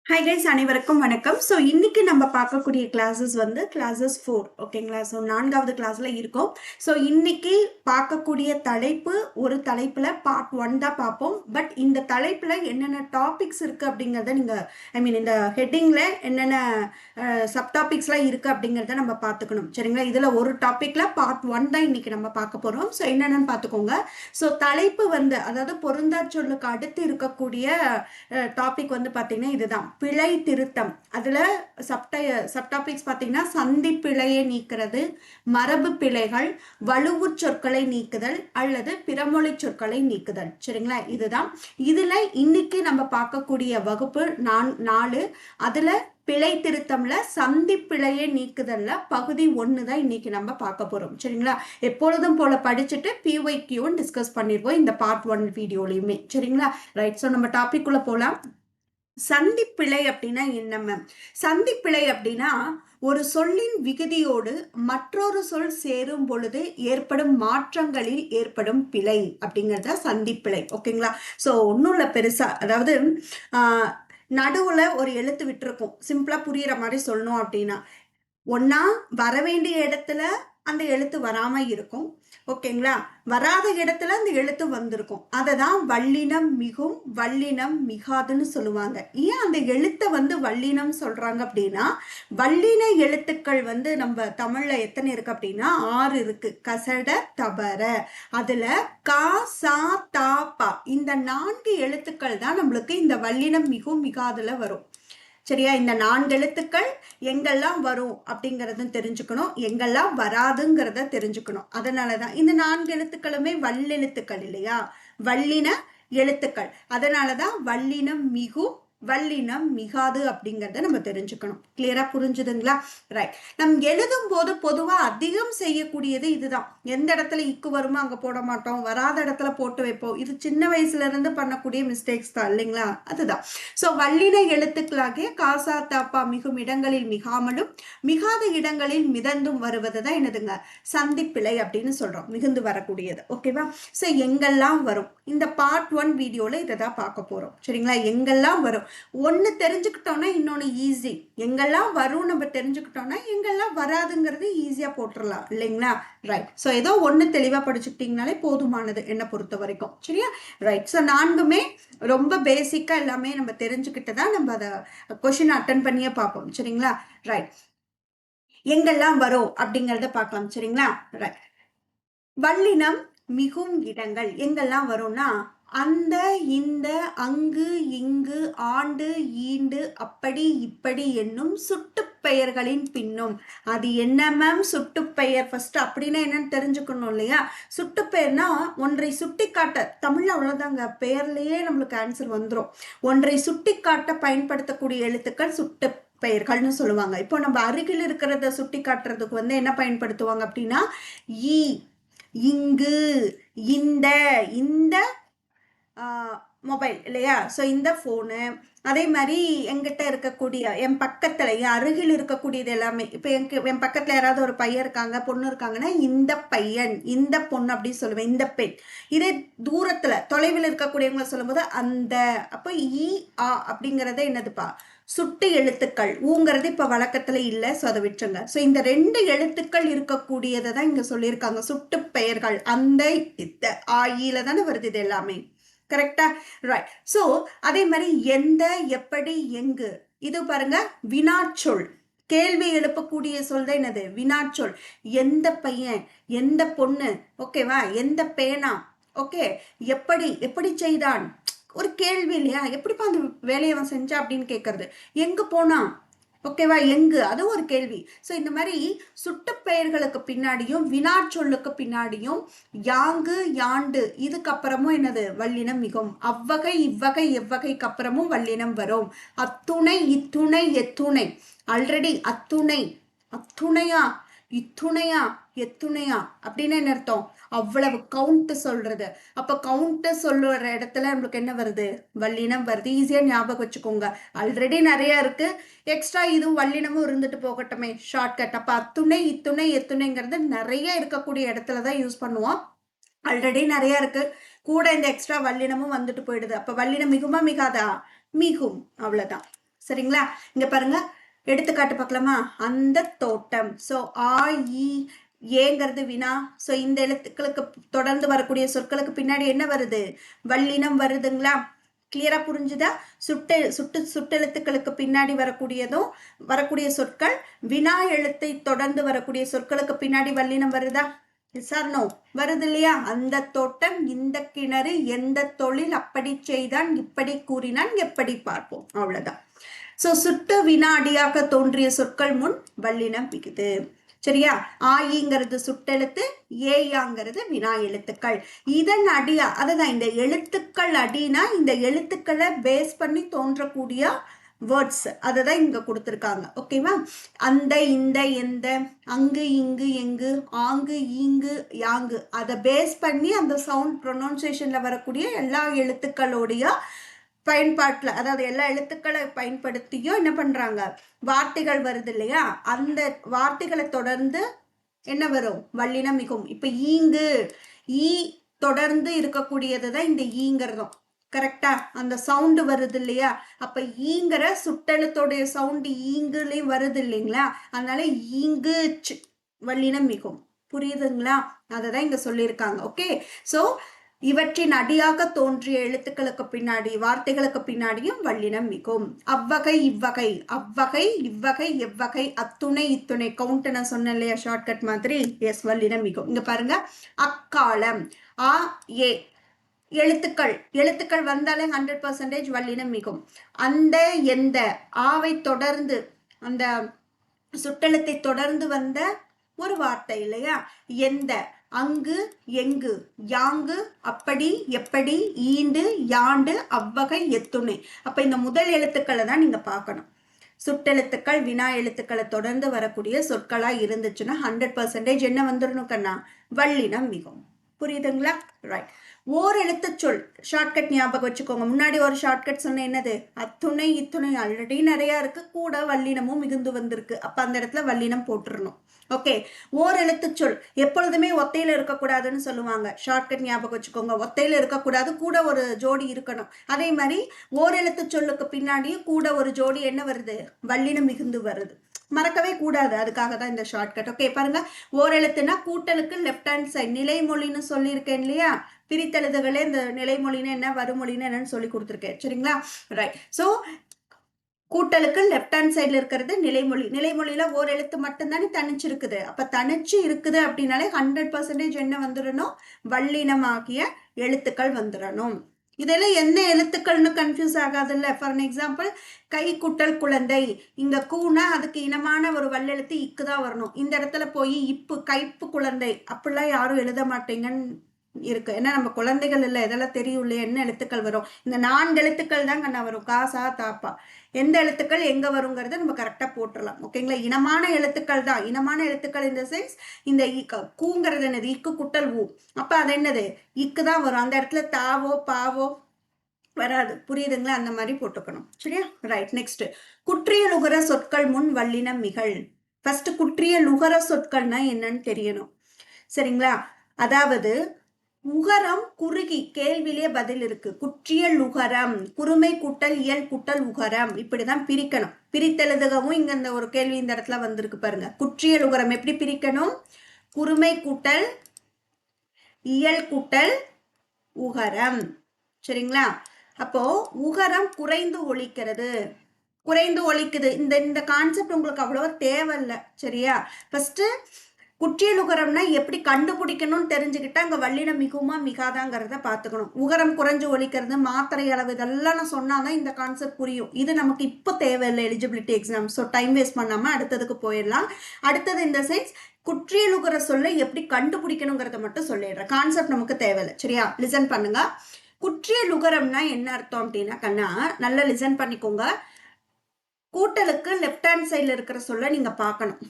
Hi guys, அனைவருக்கும் வணக்கம். So இன்னைக்கு நம்ம பார்க்கக்கூடிய கிளாஸஸ் வந்து கிளாஸஸ் 4, ஓகேங்களா? ஸோ 4வது கிளாஸ்ல இருக்கோம். ஸோ இன்னைக்கு பார்க்கக்கூடிய தலைப்பு ஒரு தலைப்புல பார்ட் 1 தான் பார்ப்போம். பட் இந்த தலைப்புல என்னென்ன டாபிக்ஸ் இருக்கு அப்படிங்கிறத இந்த ஹெட்டிங்ல என்னென்ன சப்டாபிக்ஸ்லாம் இருக்கு அப்படிங்கிறத நம்ம பார்த்துக்கணும், சரிங்களா? இதுல ஒரு டாபிக்ல பார்ட் 1 தான் இன்னைக்கு நம்ம பார்க்க போறோம். ஸோ என்னென்னு பார்த்துக்கோங்க. ஸோ தலைப்பு வந்து அதாவது பொருந்தா சொல்லுக்கு அடுத்து இருக்கக்கூடிய டாபிக் வந்து பார்த்தீங்கன்னா இதுதான், பிழை திருத்தம். அதுல சப்டாபிக்ஸ் பார்த்தீங்கன்னா சந்தி பிழையை நீக்கிறது, மரபு பிழைகள், வலுவு சொற்களை நீக்குதல் அல்லது பிறமொழி சொற்களை நீக்குதல், சரிங்களா? இதுதான் இதுல இன்னைக்கு நம்ம பார்க்கக்கூடிய வகுப்பு 4. அதுல பிழை திருத்தம்ல சந்தி பிழையை நீக்குதல்ல பகுதி 1 தான் இன்னைக்கு நம்ம பார்க்க போறோம், சரிங்களா? எப்பொழுதும் போல படிச்சுட்டு பிஒய்க்யூன்னு டிஸ்கஸ் பண்ணிருவோம் இந்த பார்ட் 1 வீடியோலையுமே, சரிங்களா? ரைட். ஸோ நம்ம டாபிக் உள்ள போலாம். சந்திப்பிழை அப்படின்னா என்ன மேம்? சந்திப்பிழை அப்படின்னா ஒரு சொல்லின் விகுதியோடு மற்றொரு சொல் சேரும் பொழுது ஏற்படும் மாற்றங்களில் ஏற்படும் பிழை அப்படிங்கிறத சந்திப்பிழை, ஓகேங்களா? ஸோ ஒன்றும் இல்லை பெருசா, அதாவது நடுவுல ஒரு எழுத்து விட்டுருக்கும். சிம்பிளா புரியுற மாதிரி சொல்லணும் அப்படின்னா, ஒன்னா வர வேண்டிய இடத்துல அந்த எழுத்து வராம இருக்கும், ஓகேங்களா? வராத இடத்துல அந்த எழுத்து வந்திருக்கும். அதை தான் வல்லினம் மிகும் வல்லினம் மிகாதுன்னு சொல்லுவாங்க. ஏன் அந்த எழுத்தை வந்து வல்லினம் சொல்றாங்க அப்படின்னா, வல்லின எழுத்துக்கள் வந்து நம்ம தமிழ்ல எத்தனை இருக்கு அப்படின்னா 6 இருக்கு. கசட தபர, அதுல கா சா தா பா இந்த 4 எழுத்துக்கள் தான் நம்மளுக்கு இந்த வல்லினம் மிகும் மிகாதுல வரும், சரியா? இந்த 4 எழுத்துக்கள் எங்கெல்லாம் வரும் அப்படிங்கறதும் தெரிஞ்சுக்கணும், எங்கெல்லாம் வராதுங்கிறத தெரிஞ்சுக்கணும். அதனாலதான் இந்த 4 எழுத்துக்களுமே வல்லெழுத்துக்கள் இல்லையா, வல்லின எழுத்துக்கள். அதனாலதான் வல்லினம் மிகு வல்லினம் மிகாது அப்படிங்கிறத நம்ம தெரிஞ்சுக்கணும். கிளியரா புரிஞ்சுதுங்களா? ரைட். நம் எழுதும் போது பொதுவா அதிகம் செய்யக்கூடியது இதுதான். எந்த இடத்துல இக்கு வருமோ அங்க போட மாட்டோம், வராத இடத்துல போட்டு வைப்போம். இது சின்ன வயசுல இருந்து பண்ணக்கூடிய மிஸ்டேக்ஸ் தான் இல்லைங்களா? அதுதான். ஸோ வல்லின எழுத்துக்களாகிய காசா தாப்பா மிகும் இடங்களில் மிகாமலும் மிகாத இடங்களில் மிதந்தும் வருவது தான் என்னதுங்க, சந்திப்பிழை அப்படின்னு சொல்றோம். மிகுந்து வரக்கூடியது, ஓகேவா? ஸோ எங்கெல்லாம் வரும், இந்த பார்ட் 1 வீடியோல இதை தான் பார்க்க போறோம், சரிங்களா? எங்கெல்லாம் வரும் ஒன்னு தெரிஞ்சுக்கிட்டோம்னா இன்னொன்னு ஈஸி. எங்கெல்லாம் வரும் நம்ம தெரிஞ்சுக்கிட்டோம்னா எங்கெல்லாம் வராதுங்கிறது ஈஸியா போட்டுடலாம் இல்லைங்களா? ரைட். ஸோ ஏதோ ஒன்னு தெளிவா படிச்சுக்கிட்டீங்கனாலே போதுமானது என்னை பொறுத்த வரைக்கும், சரியா? ரைட். ஸோ 4மே ரொம்ப பேசிக்கா எல்லாமே நம்ம தெரிஞ்சுக்கிட்டு தான் நம்ம அதை கொஸ்டின் அட்டன் பண்ணியே பார்ப்போம், சரிங்களா? ரைட். எங்கெல்லாம் வரும் அப்படிங்கறத பார்க்கலாம், சரிங்களா? ரைட். வல்லினம் மிகும் இடங்கள் எங்கெல்லாம் வரும்னா, அந்த இந்த அங்கு இங்கு ஆண்டு ஈண்டு அப்படி இப்படி என்னும் சுட்டுப்பெயர்களின் பின்னும். அது என்ன மேம் சுட்டுப்பெயர்? ஃபர்ஸ்ட் அப்படின்னா என்னன்னு தெரிஞ்சுக்கணும் இல்லையா? சுட்டுப்பெயர்னா ஒன்றை சுட்டி காட்ட, தமிழ்ல அவ்வளவுதாங்க, பெயர்லயே நம்மளுக்கு ஆன்சர் வந்துடும். ஒன்றை சுட்டி காட்ட பயன்படுத்தக்கூடிய எழுத்துக்கள் சுட்டு பெயர்கள்னு சொல்லுவாங்க. இப்போ நம்ம அருகில் இருக்கிறத சுட்டி காட்டுறதுக்கு வந்து என்ன பயன்படுத்துவாங்க அப்படின்னா, ஈ, இங்கு, இந்த இந்த மொபைல் இல்லையா? ஸோ இந்த ஃபோனு, அதே மாதிரி எங்கிட்ட இருக்கக்கூடிய என் பக்கத்தில் என் அருகில் இருக்கக்கூடியது எல்லாமே. இப்போ என் பக்கத்தில் யாராவது ஒரு பையன் இருக்காங்க, பொண்ணு இருக்காங்கன்னா இந்த பையன் இந்த பொண்ணு அப்படின்னு சொல்லுவேன், இந்த பெண். இதே தூரத்தில் தொலைவில் இருக்கக்கூடியவங்களை சொல்லும்போது அந்த. அப்போ இ ஆ அப்படிங்கிறத என்னதுப்பா, சுட்டு எழுத்துக்கள். ஊங்கிறது இப்ப வழக்கத்துல இல்லை, ஸோ அதை விட்டுருங்க. ஸோ இந்த 2 எழுத்துக்கள் இருக்கக்கூடியதை தான் இங்க சொல்லியிருக்காங்க சுட்டு பெயர்கள். அந்த இத்த ஆயில தானே வருது இது எல்லாமே, கரெக்டா? ரைட். ஸோ அதே மாதிரி எந்த, எப்படி, எங்கு, இது பாருங்க வினாச்சொல். கேள்வி எழுப்பக்கூடிய சொல் தான் என்னது, வினாச்சொல். எந்த பையன், எந்த பொண்ணு, ஓகேவா? எந்த பேனா, ஓகே? எப்படி எப்படி செய்தான், ஒரு கேள்வி இல்லையா? எப்படிப்பா அந்த வேலையை அவன் செஞ்சா அப்படின்னு கேட்கறது. எங்க போனா, ஓகேவா? எங்கு, அது ஒரு கேள்வி. ஸோ இந்த மாதிரி சுட்டுப்பெயர்களுக்கு பின்னாடியும் வினாச்சொல்லுக்கு பின்னாடியும் யாங்கு யாண்டு இதுக்கு அப்புறமும் என்னது, வல்லினம் மிகும். அவ்வகை இவ்வகை எவ்வகைக்கு அப்புறமும் வல்லினம் வரும். அத்துணை இத்துணை எத்துணை. ஆல்ரெடி அத்துணை, அத்துணையா, இத்துணையா, எத்துணையா அப்படின்னு என்ன அர்த்தம், அவ்வளவு கவுண்ட் சொல்றது. அப்ப கவுண்ட் சொல்லுற இடத்துல நம்மளுக்கு என்ன வருது, வல்லினம் வருது. ஈஸியா ஞாபகம் வச்சுக்கோங்க. ஆல்ரெடி நிறைய இருக்கு, எக்ஸ்ட்ரா இதுவும் வல்லினமும் இருந்துட்டு போகட்டுமே, ஷார்ட்கட். அப்ப அத்துணை இத்துணை எத்துணைங்கிறது நிறைய இருக்கக்கூடிய இடத்துலதான் யூஸ் பண்ணுவோம். ஆல்ரெடி நிறைய இருக்கு, கூட இந்த எக்ஸ்ட்ரா வல்லினமும் வந்துட்டு போயிடுது. அப்ப வல்லினம் மிகுமா மிகாதா, மிகும், அவ்வளவுதான். சரிங்களா? இங்க பாருங்க, எடுத்துக்காட்டு பார்க்கலாமா? அந்த தோட்டம். ஸோ ஆ இ ஏங்கிறது வினா. ஸோ இந்த எழுத்துக்களுக்கு தொடர்ந்து வரக்கூடிய சொற்களுக்கு பின்னாடி என்ன வருது? வல்லினம் வருதுங்களா? கிளியரா புரிஞ்சுதா? சுட்டெழுத்துக்களுக்கு பின்னாடி வரக்கூடிய சொற்கள், வினா எழுத்தை தொடர்ந்து வரக்கூடிய சொற்களுக்கு பின்னாடி வல்லினம் வருதா? சார் நோ வருது இல்லையா? அந்த தோட்டம், இந்த கிணறு, எந்த தொழில், அப்படி செய்தான், இப்படி கூறினான், எப்படி பார்ப்போம். அவ்வளவுதான். சோ சுட்டு வினாடியாக தோன்றிய சொற்கள் முன் வல்லினம் மிகுது. சரியா? ஆயிங்கிறது சுட்டெழுத்து, ஏயாங்கிறது வினா எழுத்துக்கள். இதன் அடியா, அதுதான் இந்த எழுத்துக்கள் அடினா இந்த எழுத்துக்களை பேஸ் பண்ணி தோன்றக்கூடிய வேர்ட்ஸ், அததான் இங்க கொடுத்துருக்காங்க. ஓகேவா? அந்த, இந்த, எந்த, அங்கு, இங்கு, எங்கு, ஆங்கு, ஈங்கு, யாங்கு, அதை பேஸ் பண்ணி அந்த சவுண்ட் ப்ரொனவுன்சியேஷன்ல வரக்கூடிய எல்லா எழுத்துக்களுடைய பயன்பாட்டுல, அதாவது எல்லா எழுத்துக்களை பயன்படுத்தியும் என்ன பண்றாங்க, வார்த்தைகள் வருது இல்லையா? அந்த வார்த்தைகளை தொடர்ந்து என்ன வரும்? வல்லினம் மிகும். இப்ப ஈங்கு, ஈ தொடர்ந்து இருக்கக்கூடியதுதான் இந்த ஈங்கிறதும். கரெக்டா? அந்த சவுண்டு வருது இல்லையா? அப்ப ஈங்கிற சுட்டெழுத்துடைய சவுண்டு ஈங்குலயும் வருது இல்லைங்களா? அதனால ஈங்கு வல்லினம் மிகும். புரியுதுங்களா? அததான் இங்க சொல்லியிருக்காங்க. ஓகே, சோ இவற்றின் அடியாக தோன்றிய எழுத்துக்களுக்கு பின்னாடி, வார்த்தைகளுக்கு பின்னாடியும் வல்லினம் மிகும். அவ்வகை, இவ்வகை, அவ்வகை, இவ்வகை, எவ்வகை, அத்துணை, இத்துணை, கவுண்ட் நான் சொன்னேன் இல்லையா ஷார்ட்கட் மாதிரி? எஸ், வல்லினம் மிகும். இங்க பாருங்க, அக்காலம், ஆ ஏ எழுத்துக்கள் வந்தாலே 100% வல்லினம் மிகும். அந்த, எந்த, ஆவை தொடர்ந்து, அந்த சுட்டெழுத்தை தொடர்ந்து வந்த ஒரு வார்த்தை இல்லையா? எந்த, அங்கு, எங்கு, யாங்கு, அப்படி, எப்படி, ஈண்டு, யாண்டு, அவ்வகை, எத்துணை. அப்ப இந்த முதல் எழுத்துக்களை தான் நீங்க பார்க்கணும். சுட்டெழுத்துக்கள் வினா எழுத்துக்களை தொடர்ந்து வரக்கூடிய சொற்களா இருந்துச்சுன்னா 100% என்ன வந்துடணும் கண்ணா? வல்லினம் மிகும். புரியுதுங்களா? ரைட். ஓர் எழுத்து சொல் ஷார்ட்கட் ஞாபகம் வச்சுக்கோங்க. முன்னாடி ஒரு ஷார்ட்கட் சொன்ன என்னது? அத்துணை, இத்துணை ஆல்ரெடி நிறைய இருக்கு, கூட வல்லினமும் மிகுந்து வந்திருக்கு. அப்ப அந்த இடத்துல வல்லினம் போட்டுறணும். ஓகே, ஓர் எழுத்து சொல் எப்பொழுதுமே ஒத்தையில இருக்கக்கூடாதுன்னு சொல்லுவாங்க. ஷார்ட்கட் ஞாபகம் வச்சுக்கோங்க. ஒத்தையில இருக்கக்கூடாது, கூட ஒரு ஜோடி இருக்கணும். அதே மாதிரி ஓர் எழுத்து சொல்லுக்கு பின்னாடியும் கூட ஒரு ஜோடி என்ன வருது? வல்லினம் மிகுந்து வருது. மறக்கவே கூடாது, அதுக்காக தான் இந்த ஷார்ட்கட். ஓகே, பாருங்க, ஓரெழுத்துனா கூட்டலுக்கு லெஃப்ட் ஹேண்ட் சைடு நிலைமொழின்னு சொல்லியிருக்கேன் இல்லையா? பிரித்தெழுதுகளே இந்த நிலைமொழின்னு என்ன, வருமொழின்னு என்னன்னு சொல்லி கொடுத்துருக்கேன். சரிங்களா? ரைட். ஸோ கூட்டலுக்கு லெஃப்ட் ஹேண்ட் சைட்ல இருக்கிறது நிலைமொழி. நிலைமொழியில ஓர் எழுத்து மட்டும்தானே தனிச்சு இருக்குது. அப்ப தனிச்சு இருக்குது அப்படின்னாலே 100% என்ன வந்துடணும்? வல்லினமாகிய எழுத்துக்கள் வந்துடணும். இதெல்லாம் என்ன எழுத்துக்கள்னு கன்ஃபியூஸ் ஆகாதுல்ல. ஃபார் எக்ஸாம்பிள், கை குட்டல் குழந்தை, இங்க கூனா அதுக்கு இனமான ஒரு வல்லெழுத்து இக்குதான் வரணும். இந்த இடத்துல போய் இப்பு, கைப்பு குழந்தை அப்படிலாம் யாரும் எழுத மாட்டீங்கன்னு இருக்கு. ஏன்னா நம்ம குழந்தைகள் இல்லை, இதெல்லாம் தெரியும் இல்லையா? என்ன எழுத்துக்கள் வரும்? இந்த 4 எழுத்துக்கள் தான் கண்ணா வரும். காசா, தாப்பா, எந்த எழுத்துக்கள் எங்க வருங்கிறத நம்ம கரெக்டா போட்டுடலாம். ஓகேங்களா? இனமான எழுத்துக்கள் தான். இனமான எழுத்துக்கள் இந்த சென்ஸ், இந்த கூங்கிறது என்னது? இக்கு குட்டல் ஊ. அப்ப அது என்னது? இக்கு தான் வரும். அந்த இடத்துல தாவோ பாவோ வராது. புரியுதுங்களா? அந்த மாதிரி போட்டுக்கணும். சரியா? ரைட். நெக்ஸ்ட், குற்றிய லுகர சொற்கள் முன் வல்லினம் மிகல். ஃபர்ஸ்ட் குற்றிய லுகர சொற்கள்னா என்னன்னு தெரியணும். சரிங்களா? அதாவது உகரம் குறுகி, கேள்வியிலே பதில் இருக்கு. குற்றிய லுகரம், குறுமை கூட்டல் இயல் கூட்டல் உகரம், இப்படிதான் பிரிக்கணும். பிரித்தெழுதுகவும் இங்க இந்த ஒரு கேள்வி இந்த இடத்துல வந்திருக்கு பாருங்க. குற்றிய லுகரம் எப்படி பிரிக்கணும்? குறுமை கூட்டல் இயல் கூட்டல் உகரம். சரிங்களா? அப்போ உகரம் குறைந்து ஒலிக்கிறது, குறைந்து ஒலிக்குது. இந்த கான்செப்ட் உங்களுக்கு அவ்வளவா தேவையில்லை. சரியா? ஃபர்ஸ்ட் குற்றியலுகரம்னா எப்படி கண்டுபிடிக்கணும்னு தெரிஞ்சுக்கிட்டா அங்க வல்லினம் மிகுமா மிகாதாங்கிறத பார்த்துக்கணும். உகரம் குறைஞ்சு ஒலிக்கிறது, மாத்திரை அளவு, இதெல்லாம் நான் சொன்னாதான் இந்த கான்செப்ட் புரியும். இது நமக்கு இப்போ தேவையில்லை eligibility exam. So time waste பண்ணாம அடுத்ததுக்கு போயிடலாம். அடுத்தது இந்த சென்ஸ் குற்றியலுகர சொல்ல எப்படி கண்டுபிடிக்கணுங்கிறத மட்டும் சொல்லிடுறேன். கான்செப்ட் நமக்கு தேவையில்லை. சரியா? லிசன் பண்ணுங்க. குற்றியலுகரம்னா என்ன அர்த்தம் அப்படின்னா கண்ணா, நல்லா லிசன் பண்ணிக்கோங்க. கூட்டலுக்கு லெஃப்ட் ஹேண்ட் சைட்ல இருக்கிற சொல்ல நீங்க பார்க்கணும்.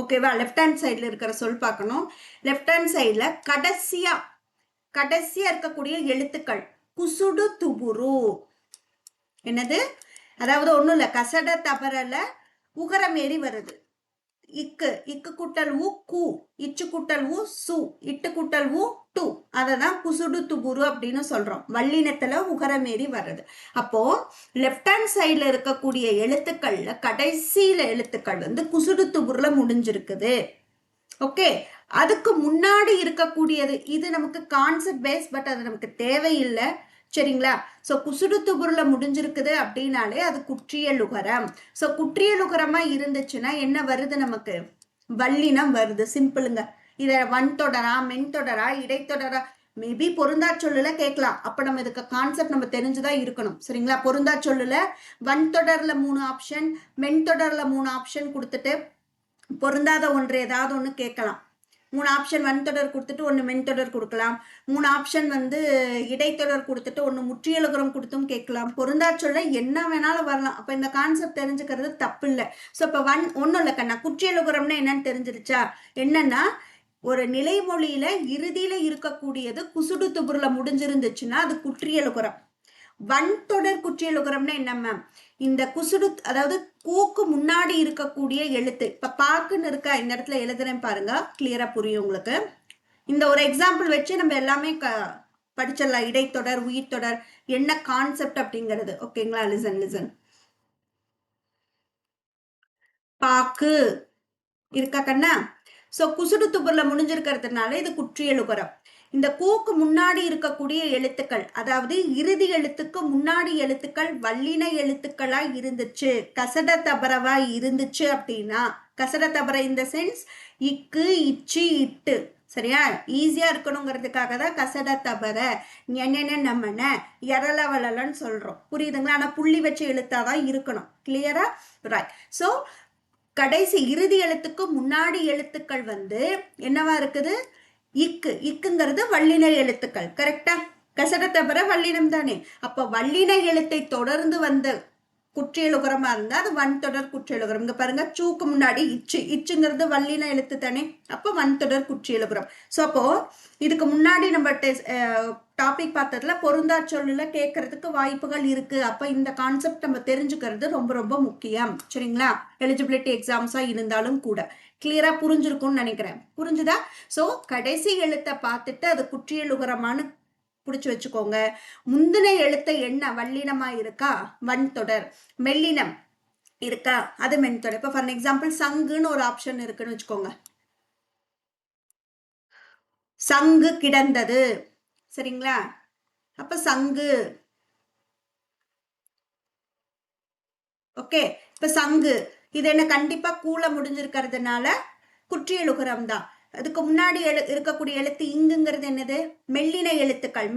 ஓகேவா? லெஃப்ட் ஹேண்ட் சைட்ல இருக்கிற சொல் பார்க்கணும். லெஃப்ட் ஹேண்ட் சைட்ல கடைசியா இருக்கக்கூடிய எழுத்துக்கள் குசுடு துபுரு. என்னது? அதாவது ஒண்ணும் இல்ல, கசட தபரல உகரம் ஏறி வருது. இக்கு இக்கு கூட்டல் ஊ கு, இச்சு கூட்டல் ஊ சு, இட்டு கூட்டல் ஊ டு. அததான் குசுடு துபுரு அப்படின்னு சொல்றோம். வல்லினத்துல உகரமேறி வர்றது. அப்போ லெப்ட் ஹேண்ட் சைட்ல இருக்கக்கூடிய எழுத்துக்கள்ல கடைசியில எழுத்துக்கள் வந்து குசுடு துபுருல முடிஞ்சிருக்குது. ஓகே, அதுக்கு முன்னாடி இருக்கக்கூடியது இது நமக்கு கான்செப்ட் பேஸ், பட் அது நமக்கு தேவையில்லை. சரிங்களா? ஸோ குசுடு துபுருல முடிஞ்சிருக்குது அப்படின்னாலே அது குற்றியலுகரம். ஸோ குற்றியலுகரமா இருந்துச்சுன்னா என்ன வருது நமக்கு? வல்லினம் வருது. சிம்பிளுங்க. இத வன் தொடரா, மென் தொடரா, இடைத்தொடரா, மேபி பொருந்தா சொல்லுல கேட்கலாம். அப்ப நம்ம இதுக்கு கான்செப்ட் நம்ம தெரிஞ்சுதான் இருக்கணும். சரிங்களா? பொருந்தா சொல்லுல வன் தொடர்ல 3 ஆப்ஷன், மென் தொடர்ல 3 ஆப்ஷன் கொடுத்துட்டு பொருந்தாத ஒன்று ஏதாவது ஒன்று கேட்கலாம். 3 ஆப்ஷன் வன் தொடர் கொடுத்துட்டு 1 மென் தொடர் கொடுக்கலாம். 3 ஆப்ஷன் வந்து இடைத்தொடர் கொடுத்துட்டு 1 முற்றியலுகரம் கொடுத்தும் கேட்கலாம். பொருந்தா சொல்ல என்ன வேணாலும் வரலாம். அப்ப இந்த கான்செப்ட் தெரிஞ்சுக்கிறது தப்பு இல்லை. ஸோ இப்போ ஒன்றும் இல்லை கண்ணா, குற்றியலுகரம்னா என்னன்னு தெரிஞ்சிருச்சா? என்னன்னா ஒரு நிலைமொழியில இறுதியில இருக்கக்கூடியது குசுடு துபுருல முடிஞ்சிருந்துச்சுன்னா அது குற்றியலுகரம். வன் தொடர் குற்றியலுகரம்னா என்ன மேம்? இந்த குசுடு, அதாவது கூக்கு முன்னாடி இருக்கக்கூடிய எழுத்து. இப்ப பாக்குன்னு இருக்கா, இந்த இடத்துல எழுதுறேன் பாருங்க, கிளியரா புரியும் உங்களுக்கு. இந்த ஒரு எக்ஸாம்பிள் வச்சு நம்ம எல்லாமே படிச்சிடலாம். இடைத்தொடர், உயிர் தொடர் என்ன கான்செப்ட் அப்படிங்கிறது. ஓகேங்களா? லிசன். பாக்கு இருக்கா கண்ணா? சோ குசுடு துபுர்ல முடிஞ்சிருக்கிறதுனால இது குற்றியலுகரம். இந்த கூக்கு முன்னாடி இருக்கக்கூடிய எழுத்துக்கள், அதாவது இறுதி எழுத்துக்கு முன்னாடி எழுத்துக்கள் வல்லின எழுத்துக்களா இருந்துச்சு, கசட தபரவா இருந்துச்சு அப்படின்னா, கசட தபர இந்த சென்ஸ் இக்கு, இச்சு, இட்டு. சரியா? ஈஸியா இருக்கணுங்கிறதுக்காக தான் கசட தபர, நம்மன, எரளவலன்னு சொல்றோம். புரியுதுங்களா? ஆனா புள்ளி வச்சு எழுத்தாதான் இருக்கணும். கிளியரா? ரைட். சோ கடைசி இறுதி எழுத்துக்கு முன்னாடி எழுத்துக்கள் வந்து என்னவா இருக்குது? இக்குங்கிறது வல்லின எழுத்துக்கள். கரெக்டா? கசட தவிர வல்லினம் தானே. அப்ப வல்லின எழுத்தை தொடர்ந்து வந்த குற்றியலுகரமா இருந்தா அது வன் தொடர் குற்றியலுகரம். இங்க பாருங்க, சூக்கு முன்னாடி இச்சுங்கிறது வல்லின எழுத்து தானே. அப்ப வன் தொடர் குற்றியலுகரம். சோ அப்போ இதுக்கு முன்னாடி நம்ம டாபிக் பார்த்ததுல பொருந்தா சொல்லுல கேட்கறதுக்கு வாய்ப்புகள் இருக்கு. அப்ப இந்த கான்செப்ட் நம்ம தெரிஞ்சுக்கிறது ரொம்ப ரொம்ப முக்கியம். சரிங்களா? எலிஜிபிலிட்டி எக்ஸாம்ஸா இருந்தாலும் கூட கிளியரா புரிஞ்சிருக்கும்னு நினைக்கிறேன். புரிஞ்சுதா? சோ கடைசி எழுத்தை பார்த்துட்டு அது குற்றியலுகரமானு புடிச்சு வச்சுக்கோங்க. முந்தின எழுத்து என்ன வல்லினமா இருக்கா? வன் தொடர். மெல்லினம் இருக்கா? அது மென் தொடர். இப்ப ஃபார் எக்ஸாம்பிள் சங்குன்னு ஒரு ஆப்ஷன் இருக்குன்னு வச்சுக்கோங்க. சங்கு கிடந்தது. சரிங்களா? அப்ப சங்கு. ஓகே, இப்ப சங்கு இது என்ன கண்டிப்பா கூல முடிஞ்சிருக்கிறதுனால குற்றியலுகரம் தான். அதுக்கு முன்னாடி இருக்கக்கூடிய எழுத்து இங்குங்கிறது என்னது? மெல்லின எழுத்துக்கள்.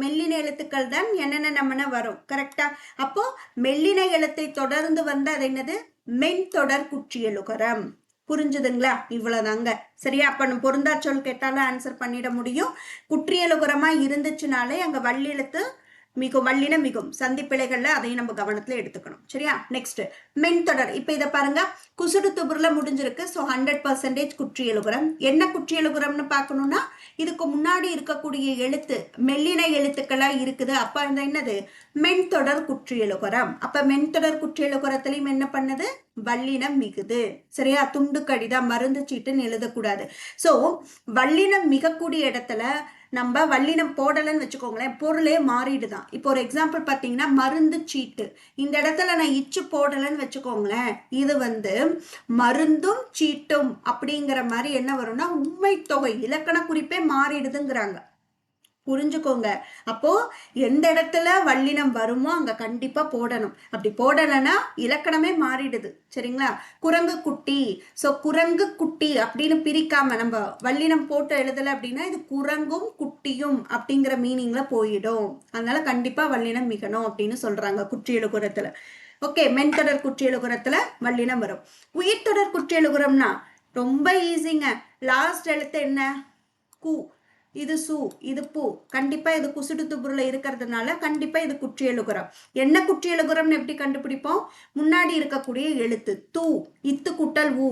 மெல்லின எழுத்துக்கள் தான் என்னென்ன நம்மன வரும். கரெக்டா? அப்போ மெல்லின எழுத்தை தொடர்ந்து வந்த அது என்னது? மென் தொடர் குற்றியலுகரம். புரிஞ்சுதுங்களா? இவ்வளவுதாங்க. சரியா? அப்ப நம்ம பொருந்தா சொல் கேட்டாலும் ஆன்சர் பண்ணிட முடியும். குற்றியலுகரமா இருந்துச்சுனாலே அங்க வள்ளெழுத்து மிகும், வல்லின மிகும். சந்திப்பிழைகள்ல அதையும் நம்ம கவனத்துல எடுத்துக்கணும். சரியா? நெக்ஸ்ட் மென்தொடர். இப்ப இதை பாருங்க, குசுடு துபுர்ல முடிஞ்சிருக்கு. ஸோ 100% குற்றியலுகரம். என்ன குற்றியலுகரம்னு பார்க்கணும்னா இதுக்கு முன்னாடி இருக்கக்கூடிய எழுத்து மெல்லின எழுத்துக்களா இருக்குது. அப்ப அந்த என்னது? மென்தொடர் குற்றியலுகரம். அப்ப மென்தொடர் குற்றியலுகரத்திலையும் என்ன பண்ணுது? வல்லினம் மிகுது. சரியா? துண்டு கடிதம், மருந்து சீட்டுன்னு எழுதக்கூடாது. ஸோ வல்லினம் மிகக்கூடிய இடத்துல நம்ம வல்லினம் போடலன்னு வச்சுக்கோங்களேன், பொருளே மாறிடுதான். இப்போ ஒரு எக்ஸாம்பிள் பார்த்தீங்கன்னா மருந்து சீட்டு, இந்த இடத்துல நான் இச்சு போடலன்னு வச்சுக்கோங்களேன், இது வந்து மருந்தும் சீட்டும் அப்படிங்கிற மாதிரி என்ன வரும்னா உண்மை தொகை இலக்கண குறிப்பே மாறிடுதுங்கிறாங்க. புரிஞ்சுக்கோங்க. அப்போ எந்த இடத்துல வல்லினம் வருமோ அங்க கண்டிப்பா போடணும். அப்படி போடலைன்னா இலக்கணமே மாறிடுது. சரிங்களா? குரங்கு குட்டி. சோ குரங்கு குட்டி அப்படின்னு பிரிக்காம நம்ம வல்லினம் போட்டு எழுதல அப்படின்னா இது குரங்கும் குட்டியும் அப்படிங்கிற மீனிங்ல போயிடும். அதனால கண்டிப்பா வல்லினம் மிகணும் அப்படின்னு சொல்றாங்க குற்றியலுகரத்துல. ஓகே, மென்தொடர் குற்றியலுகரத்துல வல்லினம் வரும். உயிர்த்தொடர் குற்றியலுகரம்னா ரொம்ப ஈஸிங்க. லாஸ்ட் எழுத்து என்ன? கு. இது சு, இது பூ. கண்டிப்பா இது குசுடு துபுருல இருக்கிறதுனால கண்டிப்பா இது குற்றியலுகரம். என்ன குற்றியலுகரம்னு எப்படி கண்டுபிடிப்போம்? முன்னாடி இருக்கக்கூடிய எழுத்து தூ, இத்து குட்டல் ஊ,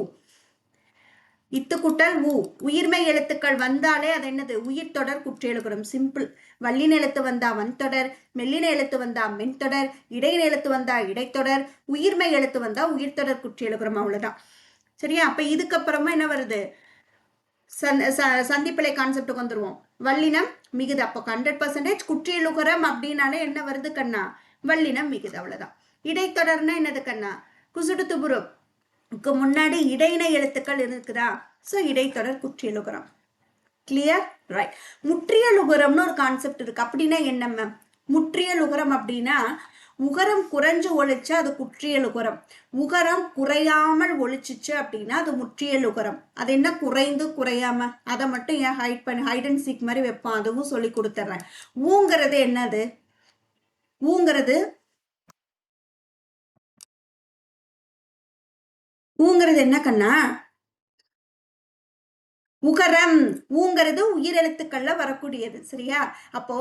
இத்து குட்டல் ஊ. உயிர்மை எழுத்துக்கள் வந்தாலே அது என்னது? உயிர் தொடர் குற்றியலுகரம். சிம்பிள். வல்லின எழுத்து வந்தா வன்தொடர், மெல்லின எழுத்து வந்தா மென்தொடர், இடையின எழுத்து வந்தா இடைத்தொடர், உயிர்மை எழுத்து வந்தா உயிர்த்தொடர் குற்றியலுகரம். அவ்வளவுதான். சரியா? அப்ப இதுக்கப்புறமா என்ன வருது? சந்திப்பிழை கான்செப்டுக்கு வந்துருவோம். வல்லினம் மிகுது. அப்போ 100% குற்றியலுகரம் அப்படின்னாலே என்ன வருது கண்ணா? வல்லினம் மிகுது. அவ்வளவுதான். இடைத்தொடர்னா என்னது கண்ணா? குசுடு துபுருக்கு முன்னாடி இடையின எழுத்துக்கள் இருக்குதா? சோ இடைத்தொடர் குற்றியலுகரம். கிளியர்? ரைட். முற்றியலுகரம்னு ஒரு கான்செப்ட் இருக்கு. அப்படின்னா என்ன மேம்? முற்றியலுகரம் அப்படின்னா உகரம் குறைஞ்சு ஒழிச்சா அது குற்றியலுகரம். உகரம் குறையாமல் ஒழிச்சிச்சு அப்படின்னா அது முற்றியலுகரம். அது என்ன குறைந்து குறையாம? அதை மட்டும் ஏன் ஹைட் அண்ட் சீக் மாதிரி வைப்பான், அதுவும் சொல்லி கொடுத்துட்றேன். ஊங்கிறது என்னது? ஊங்கிறது ஊங்கிறது என்ன கண்ணா? உகரம். ஊங்கிறது உயிரெழுத்துக்கள்ல வரக்கூடியது. சரியா? அப்போ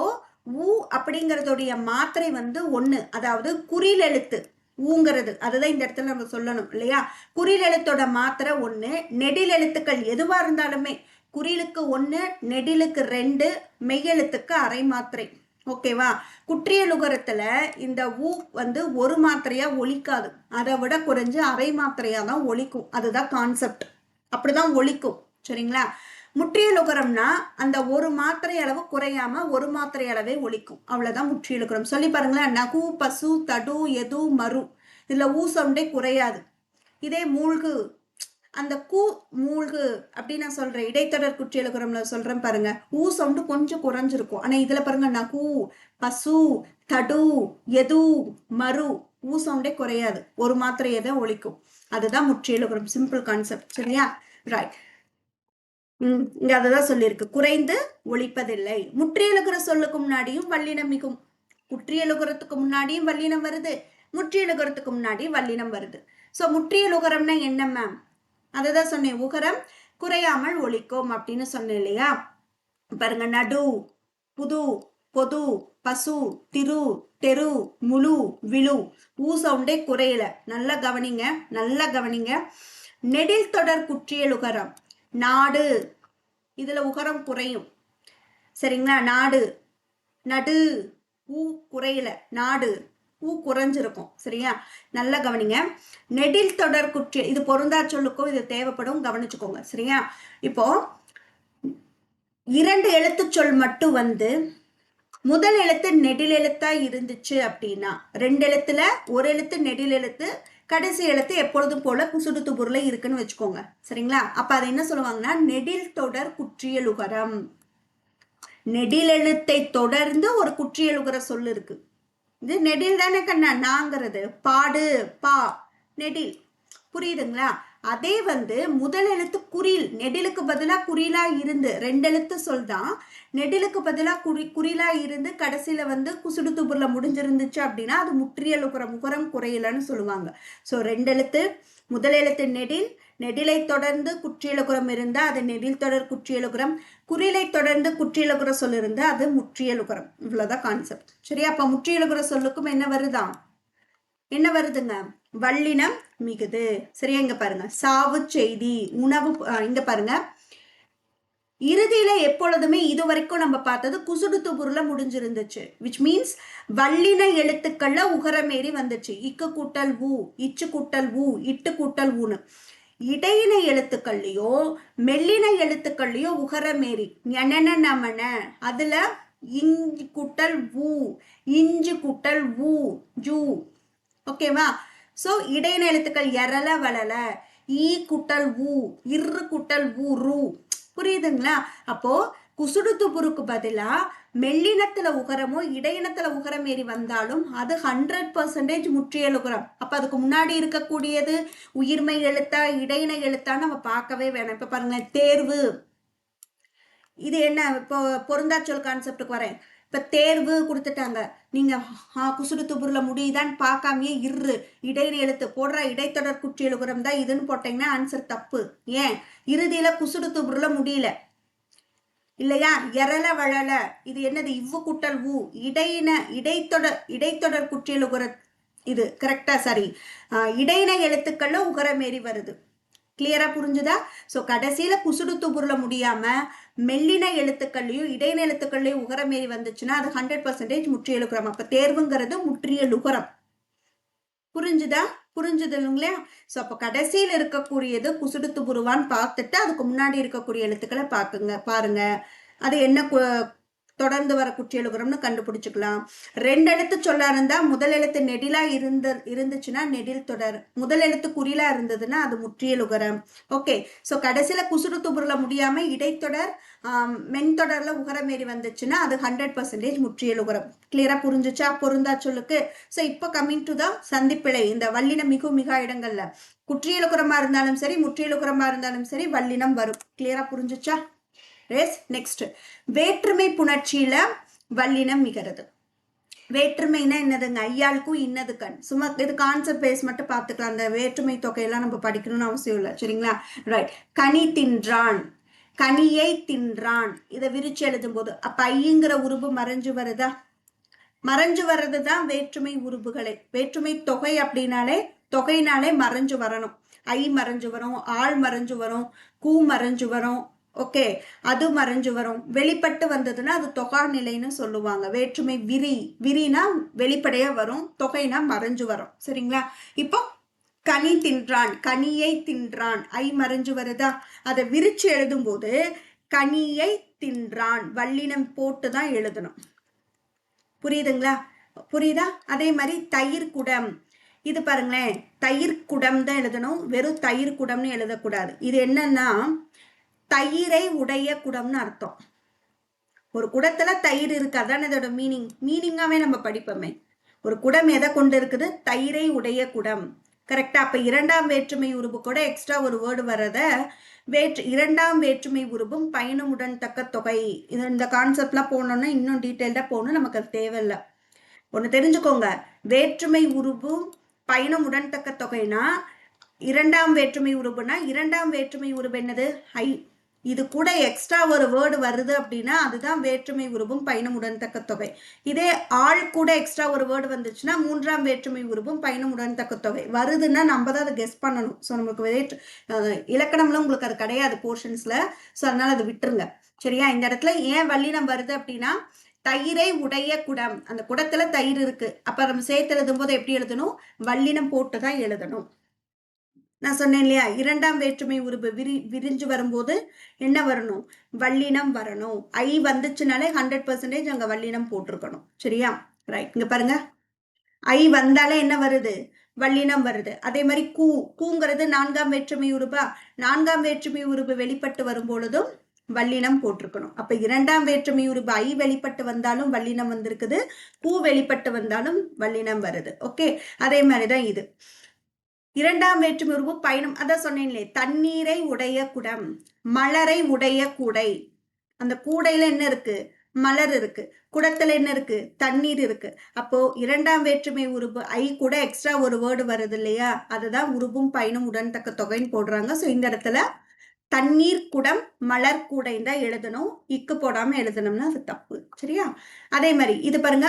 ஊ அப்படிங்கறதுடைய மாத்திரை வந்து ஒண்ணு, அதாவது குறில் எழுத்து ஊங்கிறது. அதுதான் இந்த இடத்துல நம்ம சொல்லணும் இல்லையா? குறில் எழுத்தோட மாத்திரை ஒண்ணு. நெடில் எழுத்துக்கள் எதுவா இருந்தாலுமே குறிலுக்கு 1, நெடிலுக்கு 2, மெய்யெழுத்துக்கு அரை மாத்திரை. ஓகேவா? குற்றியலுகரத்துல இந்த ஊ வந்து ஒரு மாத்திரையா ஒலிக்காது. அதை விட குறைஞ்சு அரை மாத்திரையா தான் ஒலிக்கும். அதுதான் கான்செப்ட். அப்படிதான் ஒலிக்கும். சரிங்களா? முற்றியலுகரம்னா அந்த ஒரு மாத்திரை அளவு குறையாம ஒரு மாத்திரை அளவே ஒலிக்கும். அவ்வளவுதான் முற்றியலுகரம். சொல்லி பாருங்களேன். நகு, பசு, தடு, எது, மறு. இதுல ஊ சவுண்டே குறையாது. இதே மூழ்கு, அந்த கூ மூழ்கு அப்படின்னு நான் சொல்றேன். இடைத்தொடர் குற்றியலுகரம்ல சொல்றேன் பாருங்க. ஊ சவுண்டு கொஞ்சம் குறைஞ்சிருக்கும். ஆனா இதுல பாருங்க, நகு, பசு, தடு, எது, மறு. ஊ சவுண்டே குறையாது. ஒரு மாத்திரையை தான் ஒலிக்கும். அதுதான் முற்றியலுகரம். Simple concept. சரியா? ரைட். இங்க அதுதான் சொல்லியிருக்கு. குறைந்து ஒழிப்பதில்லை. முற்றியலுகிற சொல்லுக்கு முன்னாடியும் வல்லினம் மிகும். குற்றியலுகரத்துக்கு முன்னாடியும் வல்லினம் வருது, முற்றியலுகரத்துக்கு முன்னாடி வல்லினம் வருது. சோ முற்றியலுகரம்னா என்ன மேம்? அததான் சொன்னேன். உகரம் குறையாமல் ஒழிக்கும் அப்படின்னு சொன்னேன் இல்லையா? பாருங்க. நடு, புது, பொது, பசு, திரு, தெரு, முழு, விழு. ஊ சவுண்டே குறையல. நல்லா கவனிங்க, நல்லா கவனிங்க. நெடில் தொடர் குற்றியலுகரம். நாடு, இதுல உகரம் குறையும். சரிங்களா? நாடு, நடு, ஊ குறையல. நாடு, ஊ குறைஞ்சிருக்கும். சரியா? நல்லா கவனிங்க. நெடில் தொடர் குற்றிய, இது பொருந்தா சொல்லுக்கும் இது தேவைப்படும், கவனிச்சுக்கோங்க. சரியா? இப்போ 2 எழுத்து சொல் மட்டும் வந்து முதல் எழுத்து நெடில் எழுத்தா இருந்துச்சு அப்படின்னா, 2 எழுத்துல ஒரு எழுத்து நெடில் எழுத்து, கடைசி எழுத்து எப்பொழுதும் போல குசுடு துபுர்ல இருக்குன்னு வச்சுக்கோங்க. சரிங்களா? அப்ப அதை என்ன சொல்லுவாங்கன்னா நெடில் தொடர் குற்றியலுகரம். நெடில் எழுத்தை தொடர்ந்து ஒரு குற்றியலுகர சொல்லு இருக்கு. இது நெடில் தானே கண்ணா? நாங்கிறது பாடு, பா, நெடில். புரியுதுங்களா? அதே வந்து முதல் எழுத்து குறில், நெடிலுக்கு பதிலா குறிலா இருந்து, 2 எழுத்து சொல் தான். நெடிலுக்கு பதிலா குறிலா இருந்து கடைசியில வந்து குசுடு துபுர்ல முடிஞ்சிருந்துச்சு அப்படின்னா அது முற்றியலுகரம், உகரம் குறையலன்னு சொல்லுவாங்க. சோ 2 எழுத்து, முதல் எழுத்து நெடில், நெடிலை தொடர்ந்து குற்றியலுகரம் இருந்தா அது நெடில் தொடர் குற்றியலுகரம். குறிலை தொடர்ந்து குற்றியலுகர சொல் இருந்தா அது முற்றியலுகரம். இவ்வளவுதான் கான்செப்ட். சரியா? அப்ப முற்றியலுகர சொல்லுக்கும் என்ன வருதான்? என்ன வருதுங்க? வல்லினம் மிகுது. சரியா? இங்க பாருங்க. சாவு செய்தி, உணவு. இங்க பாருங்க. இறுதியில எப்பொழுதுமே இது வரைக்கும் நம்ம பார்த்தது குசுடு துபுர்ல முடிஞ்சிருந்துச்சு. விச் மீன்ஸ் வல்லின எழுத்துக்கள்ல உகரமேறி வந்துச்சு. இக்கு கூட்டல் ஊ, இச்சு கூட்டல் ஊ, இட்டு கூட்டல் ஊன்னு. இடையின எழுத்துக்கள்லயோ மெல்லின எழுத்துக்கள்லயோ உகரமேறி ஞனன நமன, அதுல இஞ்சு கூட்டல் ஊ, இஞ்சு கூட்டல் ஊ, ஜூ. ஓகேவா? சோ இடையின எழுத்துக்கள் எரல வளல, ஈ குட்டல் ஊ, இரு குட்டல் ஊ, ரூ. புரியுதுங்களா? அப்போ குசுடு துபுருக்கு பதிலா மெல்லினத்துல உகரமோ இடையினத்துல உகரம் ஏறி வந்தாலும் அது 100% முற்றியலுகரம். அப்ப அதுக்கு முன்னாடி இருக்கக்கூடியது உயிர்மை எழுத்தா இடையின எழுத்தான்னு நம்ம பார்க்கவே வேணாம். இப்ப பாருங்களேன். தேர்வு, இது என்ன? இப்போ பொருந்தா சொல் கான்செப்டுக்கு வரேன். இப்ப தேர்வு கொடுத்துட்டாங்க. நீங்க குசுடு துபுர்ல முடியுதான்னு பார்க்காமயே இரு, இடையின எழுத்து போடுற இடைத்தொடர் குற்றியலுகரம் தான் இதுன்னு போட்டீங்கன்னா ஆன்சர் தப்பு. ஏன்? இறுதியில குசுடு துபுர்ல முடியல இல்லையா? எரல வளல, இது என்னது? இவ்வு குட்டல் ஊ, இடைத்தொடர் குற்றியலுகர. இது கரெக்டா? சரி. இடையின எழுத்துக்கள்ல உகரமேறி வருது. கிளியரா புரிஞ்சுதா? சோ கடைசியில குசுடு துபுர்ல முடியாம மெல்லின எழுத்துக்கள்லயும் இடையின எழுத்துக்கள்லயும் உகரமேறி வந்துச்சுன்னா அது 100% முற்றியலுகரம். அப்ப தேர்வுங்கிறது முற்றியலுகரம். புரிஞ்சுதா? புரிஞ்சுது இல்லைங்களா? ஸோ அப்போ கடைசியில் இருக்கக்கூடியது குசுடுத்து புருவான்னு பார்த்துட்டு அதுக்கு முன்னாடி இருக்கக்கூடிய எழுத்துக்களை பாருங்க. அது என்ன தொடர்ந்து வர குற்றியலுகரம்னு கண்டுபிடிச்சுக்கலாம். 2 எழுத்து சொல்ல இருந்தா முதல் எழுத்து நெடிலா இருந்துச்சுன்னா நெடில் தொடர், முதல் எழுத்து குறிலா இருந்ததுன்னா அது முற்றியலுகரம். ஓகே, ஸோ கடைசியில குசுடு துபுருல முடியாம இடைத்தொடர் மென்தொடர்ல உகரமேறி வந்துச்சுன்னா அது 100% முற்றியலுகரம். கிளியரா புரிஞ்சுச்சா? பொருந்தா சொல்லுக்கு. ஸோ இப்போ கம்மிங் டு த சந்திப்பிழை. இந்த வல்லினம் மிக இடங்கள்ல குற்றியலுகரமா இருந்தாலும் சரி முற்றியலுகரமா இருந்தாலும் சரி வல்லினம் வரும். கிளியரா புரிஞ்சுச்சா? நெக்ஸ்ட், வேற்றுமை புணர்ச்சியில வல்லினம் மிகிறது. வேற்றுமைனா என்னதுங்க? ஐயாளுக்கும் இன்னது கண். சும்மா இது கான்செப்ட் பேஸ் மட்டும் பார்த்துக்கலாம். அந்த வேற்றுமை தொகையெல்லாம் நம்ம படிக்கணும்னு அவசியம் இல்லை. சரிங்களா? ரைட். கனி தின்றான், கனியை தின்றான். இதை விரிச்சு எழுதும் போது அப்ப ஐங்கிற உருபு மறைஞ்சு வருதா? மறைஞ்சு வர்றதுதான் வேற்றுமை உருபுகளை. வேற்றுமை தொகை அப்படின்னாலே தொகைனாலே மறைஞ்சு வரணும். ஐ மறைஞ்சு வரும், ஆள் மறைஞ்சு வரும், கூ மறைஞ்சு வரும். ஓகே, அது மறைஞ்சு வரும். வெளிப்பட்டு வந்ததுன்னா அது தொகா நிலைன்னு சொல்லுவாங்க. வேற்றுமை விரினா வெளிப்படையா வரும், தொகைனா மறைஞ்சு வரும். சரிங்களா? இப்போ கனி தின்றான், கனியை தின்றான், ஐ மறைஞ்சு வருதா? அதை விரிச்சு எழுதும் போது கனியை தின்றான் வல்லினம் போட்டுதான் எழுதணும். புரியுதுங்களா? புரியுதா? அதே மாதிரி தயிர் குடம், இது பாருங்களேன், தயிர் குடம் தான் எழுதணும், வெறும் தயிர் குடம்னு எழுதக்கூடாது. இது என்னன்னா தயிரை உடைய குடம்னு அர்த்தம். ஒரு குடத்துல தயிர் இருக்கு, அதான் இதோட மீனிங்காவே நம்ம படிப்போமே. ஒரு குடம் எதை கொண்டு இருக்குது? தயிரை உடைய குடம். கரெக்டா? அப்ப இரண்டாம் வேற்றுமை உருபு கூட எக்ஸ்ட்ரா ஒரு வேர்டு வர்றத இரண்டாம் வேற்றுமை உருபும் பயணமுடன் தக்க தொகை. இந்த கான்செப்ட்லாம் போனோம்னா இன்னும் டீட்டெயில்டா போகணும், நமக்கு அது தேவையில்லை. ஒண்ணு தெரிஞ்சுக்கோங்க, வேற்றுமை உருபு பயணமுடன் தக்க தொகைனா இரண்டாம் வேற்றுமை உருபுனா இரண்டாம் வேற்றுமை உருபு என்னது? ஐ. இது கூட எக்ஸ்ட்ரா ஒரு வேர்டு வருது அப்படின்னா அதுதான் வேற்றுமை உருபும் பயணமுடன் தக்க தொகை. இதே ஆள் கூட எக்ஸ்ட்ரா ஒரு வேர்டு வந்துச்சுன்னா மூன்றாம் வேற்றுமை உருபும் பயணமுடன் தக்க தொகை வருதுன்னா நம்ம தான் அதை கெஸ் பண்ணணும். ஸோ நமக்கு இலக்கணம்ல உங்களுக்கு அது கிடையாது போர்ஷன்ஸ்ல. ஸோ அதனால அதை விட்டுருங்க. சரியா? இந்த இடத்துல ஏன் வல்லினம் வருது அப்படின்னா தயிரை உடைய குடம், அந்த குடத்துல தயிர் இருக்கு. அப்ப நம்ம சேர்த்து எழுதும் போது எப்படி எழுதணும்? வல்லினம் போட்டுதான் எழுதணும். நான் சொன்னேன் இல்லையா, இரண்டாம் வேற்றுமை உருபு விரிஞ்சு வரும்போது என்ன வரணும்? வல்லினம் வரணும். ஐ வந்துச்சுனாலே 100% அங்க வல்லினம் போட்டிருக்கணும். சரியா? ரைட். இங்க பாருங்க, ஐ வந்தாலே என்ன வருது? வல்லினம் வருது. அதே மாதிரி கூங்கிறது நான்காம் வேற்றுமை உருபா. நான்காம் வேற்றுமை உருபு வெளிப்பட்டு வரும் பொழுதும் வல்லினம் போட்டிருக்கணும். அப்ப இரண்டாம் வேற்றுமை உருபு ஐ வெளிப்பட்டு வந்தாலும் வல்லினம் வந்திருக்குது, கூ வெளிப்பட்டு வந்தாலும் வல்லினம் வருது. ஓகே, அதே மாதிரிதான் இது. இரண்டாம் வேற்றுமை உருவு பயணம், அதான் சொன்னேன்லே, தண்ணீரை உடைய குடம், மலரை உடைய கூடை. அந்த கூடையில என்ன இருக்கு? மலர் இருக்கு. குடத்துல என்ன இருக்கு? தண்ணீர் இருக்கு. அப்போ இரண்டாம் வேற்றுமை உருபு ஐ கூட எக்ஸ்ட்ரா ஒரு வேர்டு வருது இல்லையா, அதுதான் உருபும் பயனும் உடன் தக்க தொகைன்னு போடுறாங்க. ஸோ இந்த இடத்துல தண்ணீர் குடம் மலர் கூடை தான் எழுதணும், இக்கு போடாம எழுதணும்னா அது தப்பு. சரியா? அதே மாதிரி இது பாருங்க,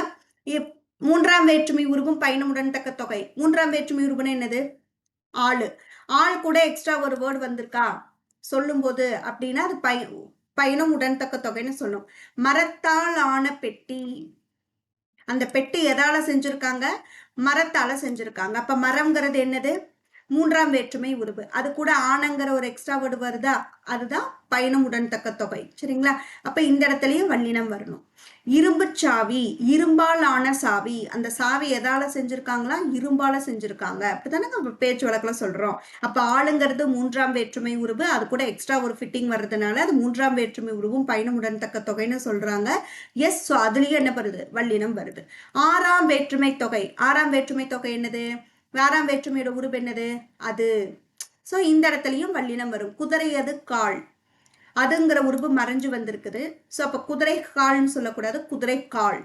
மூன்றாம் வேற்றுமை உருவும் பயனும் உடன் தக்க தொகை. மூன்றாம் வேற்றுமை உருவுன்னு என்னது? ஆளு. ஆள் கூட எக்ஸ்ட்ரா ஒரு வேர்டு வந்திருக்கா சொல்லும் போது அப்படின்னா அது பயனும் உடன்தக்க தொகைன்னு சொல்லும். மரத்தால் ஆன பெட்டி, அந்த பெட்டி எதால செஞ்சிருக்காங்க? மரத்தால செஞ்சிருக்காங்க. அப்ப மரம்ங்கிறது என்னது? மூன்றாம் வேற்றுமை உருவு. அது கூட ஆனங்கிற ஒரு எக்ஸ்ட்ரா வேர்டு வருதா, அதுதான் பயனும் உடன்தக்க தொகை. சரிங்களா? அப்ப இந்த இடத்துலயும் வல்லினம் வரணும். இரும்பு சாவி, இரும்பால் ஆன சாவி. அந்த சாவி எதால செஞ்சிருக்காங்களா? இரும்பால செஞ்சிருக்காங்க. அப்படித்தானே நம்ம பேச்சு வழக்குல சொல்றோம். அப்ப ஆளுங்கிறது மூன்றாம் வேற்றுமை உருவு, அது கூட எக்ஸ்ட்ரா ஒரு ஃபிட்டிங் வர்றதுனால அது மூன்றாம் வேற்றுமை உருவும் பயனும் உடன்தக்க தொகைன்னு சொல்றாங்க. எஸ், ஸோ அதுலயும் என்ன வருது? வல்லினம் வருது. ஆறாம் வேற்றுமை தொகை. ஆறாம் வேற்றுமை தொகை என்னது? ஆறாம் வேற்றுமையோட உருவு என்னது? அது. ஸோ இந்த இடத்துலயும் வல்லினம் வரும். குதிரை அது கால், அதுங்கிற உருவு மறைஞ்சு வந்திருக்குது. ஸோ அப்போ குதிரை கால்னு சொல்லக்கூடாது, குதிரை கால்.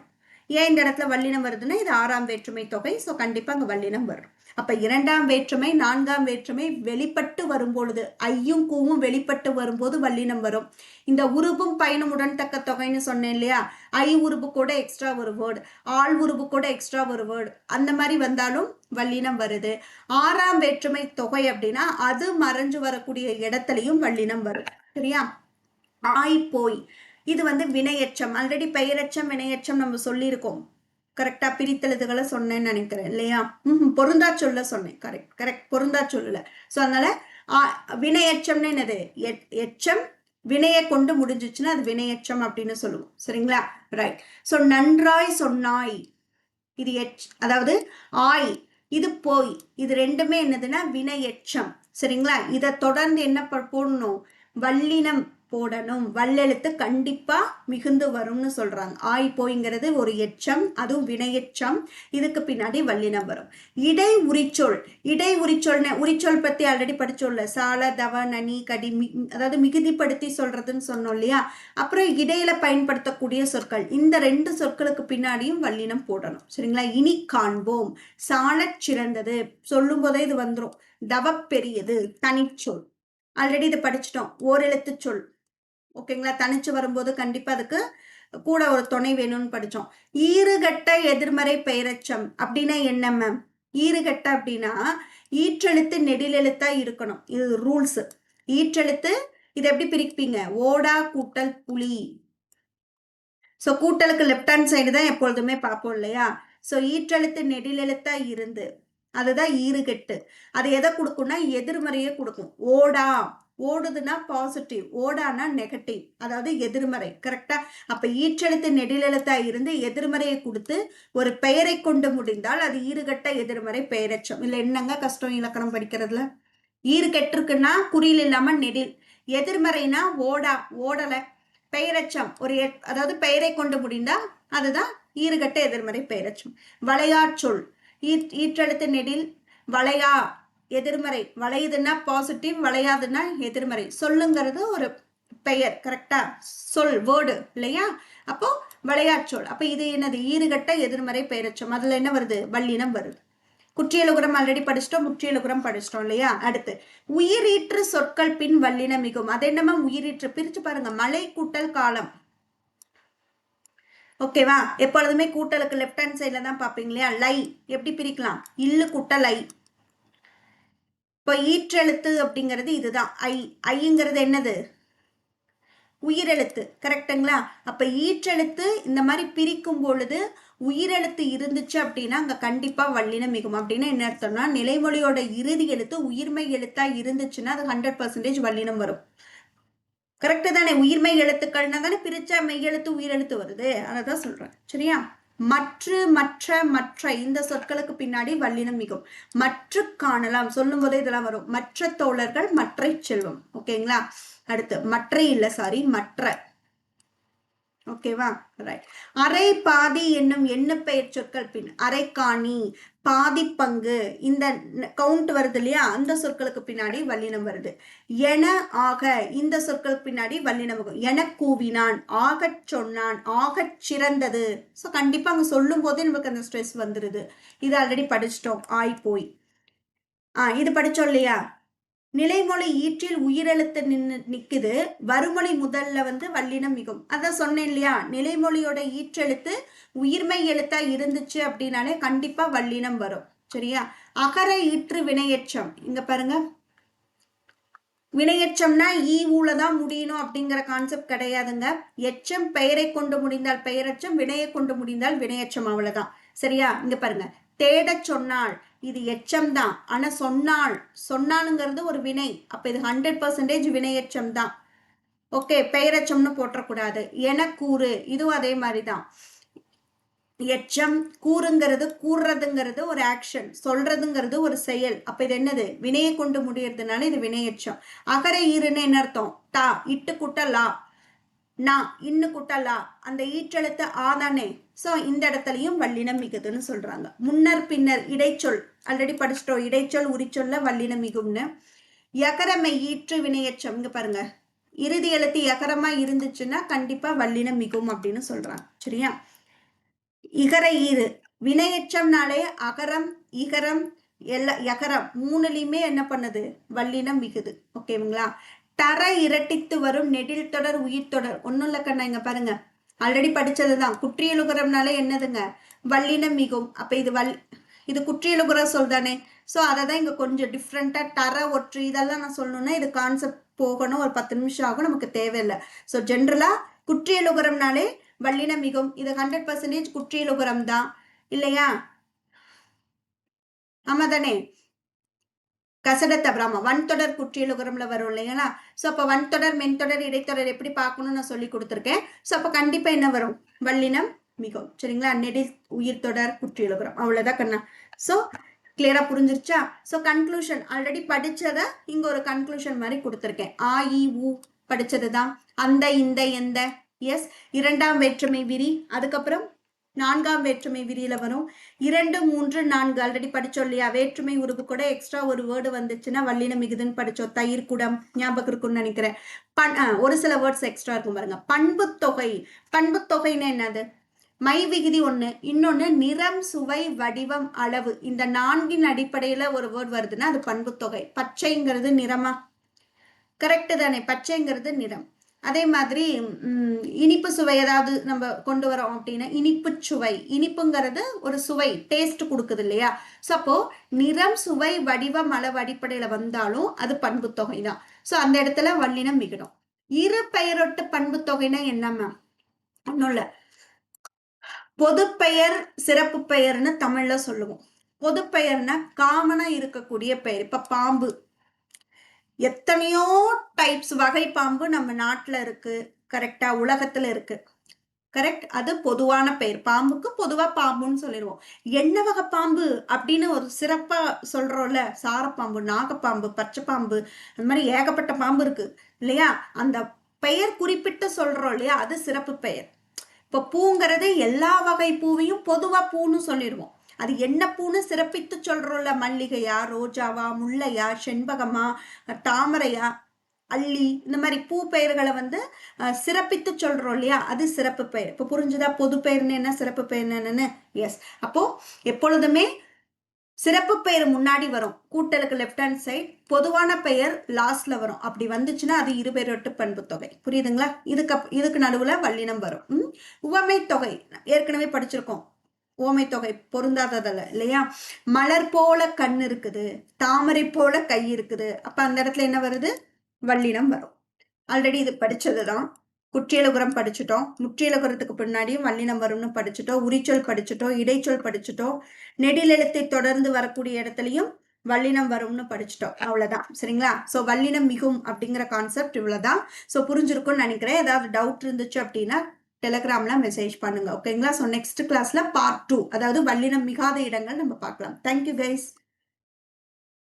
ஏன் இந்த இடத்துல வல்லினம் வருதுன்னா இது ஆறாம் வேற்றுமை தொகை. ஸோ கண்டிப்பா அங்க வல்லினம் வரும். அப்ப இரண்டாம் வேற்றுமை நான்காம் வேற்றுமை வெளிப்பட்டு வரும்பொழுது ஐயும் கூவும் வெளிப்பட்டு வரும்போது வல்லினம் வரும். இந்த உருவும் பயனும் உடன்தக்க தொகைன்னு சொன்னேன் இல்லையா, ஐ உருவு கூட எக்ஸ்ட்ரா ஒரு வேர்டு, ஆள் உருவு கூட எக்ஸ்ட்ரா ஒரு வேர்டு, அந்த மாதிரி வந்தாலும் வல்லினம் வருது. ஆறாம் வேற்றுமை தொகை அப்படின்னா அது மறைஞ்சு வரக்கூடிய இடத்துலயும் வல்லினம் வரும். சரியா? ஆய் போய், இது வினையச்சம். ஆல்ரெடி பெயரச்சம் வினையச்சம் நம்ம சொல்லியிருக்கோம். கரெக்டா பிரித்தெழுதுகளை சொன்னேன்னு நினைக்கிறேன் இல்லையா? பொருந்தா சொல்ல சொன்னேன். கரெக்ட் கரெக்ட், பொருந்தா சொல்லல. ஸோ அதனால வினையெச்சம்னு என்னது? எச்சம் வினையை கொண்டு முடிஞ்சிச்சுன்னா அது வினையெச்சம் அப்படின்னு சொல்லுவோம். சரிங்களா? ரைட். ஸோ நன்றாய் சொன்னாய், இது அதாவது ஆய், இது போய், இது ரெண்டுமே என்னதுன்னா வினையெச்சம். சரிங்களா? இதை தொடர்ந்து என்ன போடணும்? வல்லினம் போடணும். வல்லெழுத்து கண்டிப்பா மிகுந்து வரும்னு சொல்றாங்க. ஆய் போய்ங்கிறது ஒரு எச்சம், அதுவும் வினையெச்சம். இதுக்கு பின்னாடி வல்லினம் வரும். இடை உரிச்சொல். இடை உரிச்சொல் பத்தி ஆல்ரெடி படிச்சோம்ல. சால தவ நனி கடி, அதாவது மிகுதிப்படுத்தி சொல்றதுன்னு சொன்னோம் இல்லையா? அப்புறம் இடையில பயன்படுத்தக்கூடிய சொற்கள், இந்த 2 சொற்களுக்கு பின்னாடியும் வல்லினம் போடணும். சரிங்களா? இனி காண்போம். சாலச் சிறந்தது சொல்லும் போதே இது வந்துடும். தவ பெரியது தனிச்சொல், ஆல்ரெடி இது படிச்சிட்டோம். ஓரெழுத்து சொல். ஓகேங்களா? தனிச்சு வரும்போது கண்டிப்பா அதுக்கு கூட ஒரு துணை வேணும்னு படிச்சோம். ஈறுகட்ட எதிர்மறை பெயரச்சம் அப்படின்னா என்ன மேம்? ஈறுகட்ட அப்படின்னா ஈற்றெழுத்து நெடிலெழுத்தா இருக்கணும். இது ரூல்ஸ். ஈற்றெழுத்து இதை எப்படி பிரிப்பீங்க? ஓடா கூட்டல் புலி. ஸோ கூட்டலுக்கு லெப்ட் ஹேண்ட் சைடு தான் எப்பொழுதுமே பார்ப்போம் இல்லையா? ஸோ ஈற்றெழுத்து நெடிலெழுத்தா இருந்து அதுதான் ஈறுகெட்டு. அது எதை கொடுக்கும்னா எதிர்மறையே கொடுக்கும். ஓடா, ஓடுதுன்னா பாசிட்டிவ், ஓடானா நெகட்டிவ், அதாவது எதிர்மறை. கரெக்டா? அப்ப ஈற்றெழுத்து நெடிலெழுத்தா இருந்து எதிர்மறையை கொடுத்து ஒரு பெயரை கொண்டு முடிந்தால் அது ஈறுகட்ட எதிர்மறை பெயரச்சம். இல்ல என்னங்க கஷ்டம் இலக்கணம் படிக்கிறதுல? ஈறு கெட்டிருக்குன்னா குறியில் இல்லாம நெடில், எதிர்மறைனா ஓடா, ஓடல, பெயரச்சம் ஒரு அதாவது பெயரை கொண்டு முடிந்தா அதுதான் ஈறுகட்ட எதிர்மறை பெயரச்சம். வளையாச்சொல், ஈற்றெழுத்து நெடில், வளையா எதிர்மறை, வளையுதுன்னா பாசிட்டிவ், வளையாதுன்னா எதிர்மறை. சொல்லுங்கிறது ஒரு பெயர். கரெக்டா? சொல், வேர்டு இல்லையா? அப்போ வளையாச்சொல். அப்ப இது என்னது? ஈறுகட்ட எதிர்மறை பெயரச்சம். அதுல என்ன வருது? வல்லினம் வருது. குற்றியலுகுரம் ஆல்ரெடி படிச்சிட்டோம், முற்றியலுகுரம் படிச்சிட்டோம் இல்லையா? அடுத்து உயிரீற்று சொற்கள் பின் வல்லினம் மிகும். அது என்னமா உயிரீற்று? பிரிச்சு பாருங்க. மலை கூட்டல் காலம். ஓகேவா? எப்பொழுதுமே கூட்டலுக்கு லெப்ட் ஹேண்ட் சைட்ல தான் பாப்பீங்க இல்லையா? லை எப்படி பிரிக்கலாம்? இல்லு கூட்டல் ஐ. இப்போ ஈற்றெழுத்து அப்படிங்கிறது இதுதான். ஐங்கிறது என்னது? உயிரெழுத்து. கரெக்டுங்களா? அப்ப ஈற்றெழுத்து இந்த மாதிரி பிரிக்கும் பொழுது உயிரெழுத்து இருந்துச்சு அப்படின்னா அங்க கண்டிப்பா வல்லினம் மிகும். அப்படின்னா என்ன அர்த்தம்னா நிலைமொழியோட இறுதி எழுத்து உயிர்மை எழுத்தா இருந்துச்சுன்னா அது 100% வல்லினம் வரும். கரெக்டு தானே? உயிர்மை எழுத்துக்கள்னா தானே பிரிச்சா மெய்யெழுத்து உயிரெழுத்து வருது. அதான் சொல்றேன். சரியா? மற்ற இந்த சொற்களுக்கு பின்னாடி வல்லினம் மிகும். மற்ற காணலாம் சொல்லும் போதே இதெல்லாம் வரும். மற்ற தோழர்கள் மற்றை செல்வம். ஓகேங்களா? அடுத்து மற்ற இல்ல, சாரி, மற்ற. ஓகேவா? ரைட். அரை பாதி என்னும் எண்ணு பெயர் சொற்கள் பின் அரைக்காணி, பாதி பங்கு, இந்த கவுண்ட் வருது இல்லையா? அந்த சொற்களுக்கு பின்னாடி வல்லினம் வருது. என ஆக இந்த சொற்களுக்கு பின்னாடி வல்லினம் வரும். என கூவினான், ஆகச் சொன்னான், ஆகச் சிறந்தது. ஸோ கண்டிப்பா அங்க சொல்லும் போதே நமக்கு அந்த ஸ்ட்ரெஸ் வந்துருது. இது ஆல்ரெடி படிச்சிட்டோம். ஆய் போய். இது படிச்சோம் இல்லையா? நிலைமொழி ஈற்றில் உயிரெழுத்து நிக்குது. வருமொழி முதல்ல வல்லினம் மிகும். அதான் சொன்னேன் இல்லையா? நிலைமொழியோட ஈற்றெழுத்து உயிர்மை எழுத்தா இருந்துச்சு அப்படின்னாலே கண்டிப்பா வல்லினம் வரும். சரியா? அகர ஈற்று வினையெச்சம். இங்க பாருங்க, வினையெச்சம்னா ஊலதான் முடியணும் அப்படிங்கிற கான்செப்ட் கிடையாதுங்க. எச்சம் பெயரை கொண்டு முடிந்தால் பெயரச்சம், வினையை கொண்டு முடிந்தால் வினையெச்சம், அவ்வளவுதான். சரியா? இங்க பாருங்க, தேட சொன்னால் இது எச்சம் தான். ஆனா சொன்னாலுங்கிறது ஒரு வினை. அப்ப இது 100% வினையெச்சம் தான். ஓகே, பெயரச்சம்னு போட்டக்கூடாது. என கூறு, இதுவும் அதே மாதிரிதான். எச்சம், கூறுங்கிறது, கூறுறதுங்கிறது ஒரு ஆக்ஷன், சொல்றதுங்கிறது ஒரு செயல். அப்ப இது என்னது? வினையை கொண்டு முடியறதுனால இது வினையெச்சம். அகர ஈறுன்னு என்ன அர்த்தம்? தா, இட்டு கூட்ட லா, நா, இன்னு கூட்டலா, அந்த ஈற்றெழுத்து ஆதானே. ஸோ இந்த இடத்துலையும் வல்லினம் மிகுதுன்னு சொல்றாங்க. முன்னர் பின்னர் இடைச்சொல் ஆல்ரெடி படிச்சிட்டோம். இடைச்சொல் உரிச்சொல்ல வல்லினம் மிகும்னு. யகரமை ஈற்று வினையெச்சம். இங்க பாருங்க, இறுதி எழுத்து யகரமா இருந்துச்சுன்னா கண்டிப்பா வல்லினம் மிகும் அப்படின்னு சொல்றாங்க. சரியா? இகர ஈறு வினையெச்சம்னாலே அகரம் இகரம் யகரம் மூணுலையுமே என்ன பண்ணுது? வல்லினம் மிகுது. ஓகேங்களா? தர இரட்டித்து வரும் நெடில் தொடர் உயிர் தொடர். ஒன்னும் இல்ல கண்ணா, இங்க பாருங்க, ஆல்ரெடி படிச்சதுதான். குற்றியலுகரம்னாலே என்னதுங்க? வல்லினம் மிகும். அப்ப இது குற்றியலுகர சொல் தானே. ஸோ அதை தான் இங்க கொஞ்சம் டிஃப்ரெண்டா தர ஒற்று இதெல்லாம் நான் சொல்லணும்னா இது கான்செப்ட் போகணும், ஒரு 10 நிமிஷம் ஆகும், நமக்கு தேவையில்லை. ஸோ ஜென்ரலா குற்றியலுகரம்னாலே வல்லினம் மிகும். இது 100% குற்றியலுகரம் தான். இல்லையா? ஆமா தானே? கசடத்த பிராம வன்தொடர் குற்றியலுகரம்ல வரும் இல்லைங்களா? ஸோ அப்போ வன்தொடர் மென்தொடர் இடைத்தொடர் எப்படி பார்க்கணும்னு நான் சொல்லி கொடுத்துருக்கேன். ஸோ அப்போ கண்டிப்பா என்ன வரும்? வல்லினம் மிகும். சரிங்களா? நெடில் உயிர் தொடர் குற்றியலுகரம் அவ்வளவுதான் கண்ணா. ஸோ கிளியரா புரிஞ்சிருச்சா? ஸோ கன்க்ளூஷன் ஆல்ரெடி படிச்சதை இங்க ஒரு கன்க்ளூஷன் மாதிரி கொடுத்துருக்கேன். ஆ இ உ படிச்சது தான். அந்த இந்த எந்த எஸ் இரண்டாம் வேற்றுமை விரி, அதுக்கப்புறம் நான்காம் வேற்றுமை விரியில வரும். 2, 3, 4 ஆல்ரெடி படிச்சோம் இல்லையா? வேற்றுமை உருவு கூட எக்ஸ்ட்ரா ஒரு வேர்டு வந்துச்சுன்னா வல்லினம் மிகுதுன்னு படிச்சோம். தயிர் குடம் ஞாபகம் இருக்குன்னு நினைக்கிறேன். ஒரு சில வேர்ட்ஸ் எக்ஸ்ட்ரா இருக்கும் பாருங்க. பண்பு தொகை. பண்பு தொகைன்னு என்னது? மை விகுதி ஒண்ணு, இன்னொன்னு நிறம், சுவை, வடிவம், அளவு. இந்த 4 அடிப்படையில ஒரு வேர்டு வருதுன்னா அது பண்பு தொகை. பச்சைங்கிறது நிறமா? கரெக்ட் தானே? பச்சைங்கிறது நிறம். அதே மாதிரி இனிப்பு சுவை ஏதாவது நம்ம கொண்டு வரோம் அப்படின்னா இனிப்பு சுவை. இனிப்புங்கிறது ஒரு சுவை, டேஸ்ட் கொடுக்குது இல்லையா? ஸோ அப்போ நிறம், சுவை, வடிவம், அளவு அடிப்படையில வந்தாலும் அது பண்பு தொகை தான். ஸோ அந்த இடத்துல வல்லினம் மிகணும். இரு பெயரொட்டு பண்பு தொகைனா என்ன மேம்? ஒன்றும் இல்லை, பொது பெயர் சிறப்பு பெயர்னு தமிழ்ல சொல்லுவோம். பொது பெயர்னா காமனா இருக்கக்கூடிய பெயர். இப்ப பாம்பு, எத்தனையோ டைப்ஸ் வகை பாம்பு நம்ம நாட்டுல இருக்கு. கரெக்டா? உலகத்துல இருக்கு. கரெக்ட்? அது பொதுவான பெயர். பாம்புக்கு பொதுவா பாம்புன்னு சொல்லிடுவோம். என்ன வகை பாம்பு அப்படின்னு ஒரு சிறப்பா சொல்றோம்ல, சாரப்பாம்பு, நாகப்பாம்பு, பச்சைப்பாம்பு, அந்த மாதிரி ஏகப்பட்ட பாம்பு இருக்கு இல்லையா? அந்த பெயர் குறிப்பிட்டு சொல்றோம் இல்லையா? அது சிறப்பு பெயர். இப்ப பூங்கிறது எல்லா வகை பூவையும் பொதுவா பூன்னு சொல்லிடுவோம். அது என்ன பூன்னு சிறப்பித்து சொல்றோம்ல, மல்லிகையா, ரோஜாவா, முல்லையா, செண்பகமா, தாமரையா, அள்ளி, இந்த மாதிரி பூ பெயர்களை வந்து சிறப்பித்து சொல்றோம் இல்லையா? அது சிறப்பு பெயர். இப்ப புரிஞ்சுதா? பொது பெயர்னு என்ன, சிறப்பு பெயர்னு என்னன்னு? எஸ். அப்போ எப்பொழுதுமே சிறப்பு பெயர் முன்னாடி வரும், கூட்டலுக்கு லெஃப்ட் ஹேண்ட் சைட். பொதுவான பெயர் லாஸ்ட்ல வரும். அப்படி வந்துச்சுன்னா அது இருபெயரொட்டு பண்பு தொகை. புரியுதுங்களா? இதுக்கு நடுவுல வல்லினம் வரும். உவமை தொகை ஏற்கனவே படிச்சிருக்கோம். ஓமை தொகை பொருந்தாததல்ல இல்லையா? மலர் போல கண் இருக்குது, தாமரை போல கை இருக்குது. அப்ப அந்த இடத்துல என்ன வருது? வல்லினம் வரும். ஆல்ரெடி இது படிச்சதுதான். குற்றியலுகரம் படிச்சுட்டோம். முற்றியலுகரத்துக்கு பின்னாடியும் வல்லினம் வரும்னு படிச்சுட்டோம். உரிச்சொல் படிச்சுட்டோம். இடைச்சொல் படிச்சுட்டோம். நெடில் எழுத்தை தொடர்ந்து வரக்கூடிய இடத்துலயும் வல்லினம் வரும்னு படிச்சுட்டோம். அவ்வளவுதான். சரிங்களா? சோ வல்லினம் மிகும் அப்படிங்கிற கான்செப்ட் இவ்வளவுதான். சோ புரிஞ்சிருக்கும்னு நினைக்கிறேன். ஏதாவது டவுட் இருந்துச்சு அப்படின்னா டெலிகிராம்ல மெசேஜ் பண்ணுங்க. ஓகேங்களா? ஸோ நெக்ஸ்ட் கிளாஸ்ல பார்ட் 2, அதாவது வல்லினம் மிகாத இடங்கள் நம்ம பார்க்கலாம். Thank you guys.